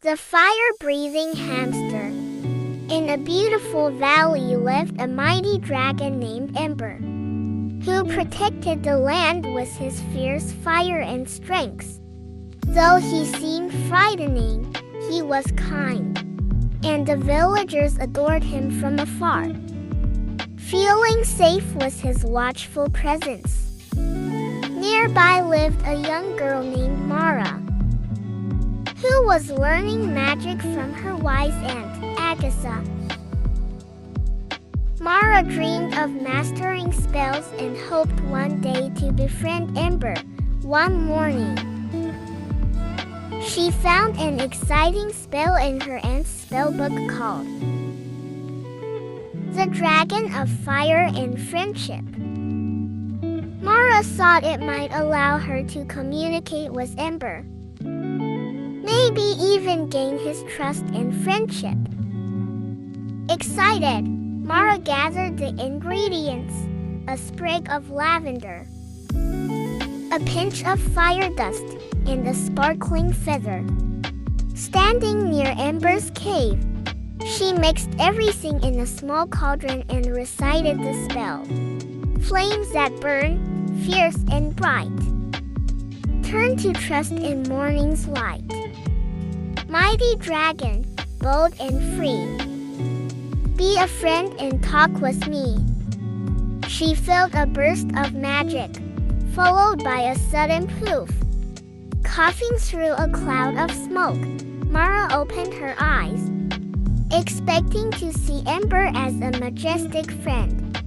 The fire-breathing hamster. In a beautiful valley lived a mighty dragon named Ember, who protected the land with his fierce fire and strength. Though he seemed frightening, he was kind, and the villagers adored him from afar, feeling safe with his watchful presence. Nearby lived a young girl named Mara, who was learning magic from her wise aunt, Agatha. Mara dreamed of mastering spells and hoped one day to befriend Ember. One morning, she found an exciting spell in her aunt's spellbook called The Dragon of Fire and Friendship. Mara thought it might allow her to communicate with Ember, maybe even gain his trust and friendship. Excited, Mara gathered the ingredients: a sprig of lavender, a pinch of fire dust, and a sparkling feather. Standing near Ember's cave, she mixed everything in a small cauldron and recited the spell. Flames that burn, fierce and bright, turn to trust in morning's light. Mighty dragon, bold and free, be a friend and talk with me. She felt a burst of magic, followed by a sudden poof. Coughing through a cloud of smoke, Mara opened her eyes, expecting to see Ember as a majestic friend.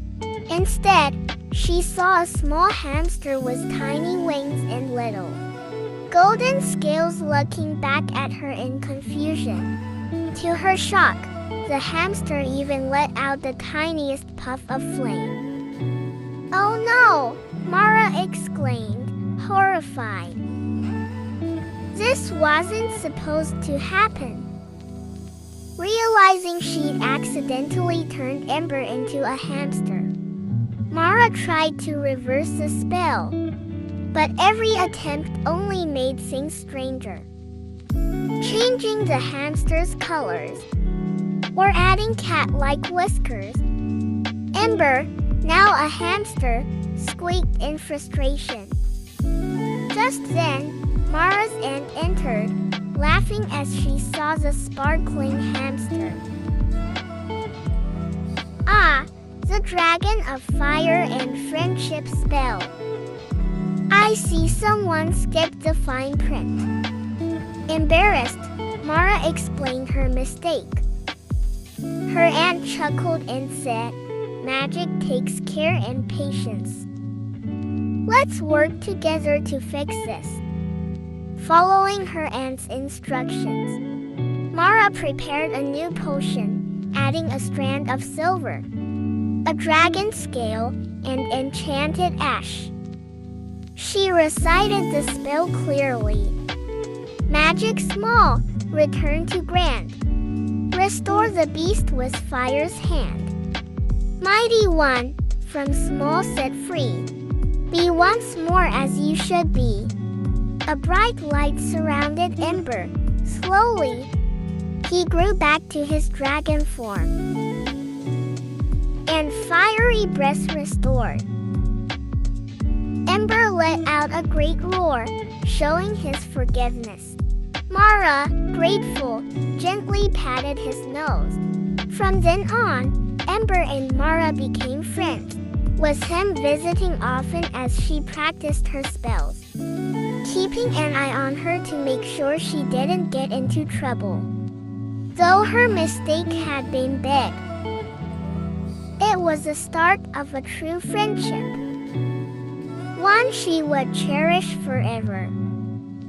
Instead, she saw a small hamster with tiny wings and little golden scales looking back at her in confusion. To her shock, the hamster even let out the tiniest puff of flame. "Oh no!" Mara exclaimed, horrified. This wasn't supposed to happen. Realizing she'd accidentally turned Ember into a hamster, Mara tried to reverse the spell, but every attempt only made things stranger. Changing the hamster's colors, or adding cat-like whiskers, Ember, now a hamster, squeaked in frustration. Just then, Mara's aunt entered, laughing as she saw the sparkling hamster. "Ah, the dragon of fire and friendship spell. I see someone skipped the fine print." Embarrassed, Mara explained her mistake. Her aunt chuckled and said, "Magic takes care and patience. Let's work together to fix this." Following her aunt's instructions, Mara prepared a new potion, adding a strand of silver, a dragon scale, and enchanted ash. She recited the spell clearly. "Magic small, return to grand. Restore the beast with fire's hand. Mighty one, from small set free. Be once more as you should be." A bright light surrounded Ember. Slowly, he grew back to his dragon form, and fiery breath restored. Ember let out a great roar, showing his forgiveness. Mara, grateful, gently patted his nose. From then on, Ember and Mara became friends, with him visiting often as she practiced her spells, keeping an eye on her to make sure she didn't get into trouble. Though her mistake had been big, it was the start of a true friendship, one she would cherish forever.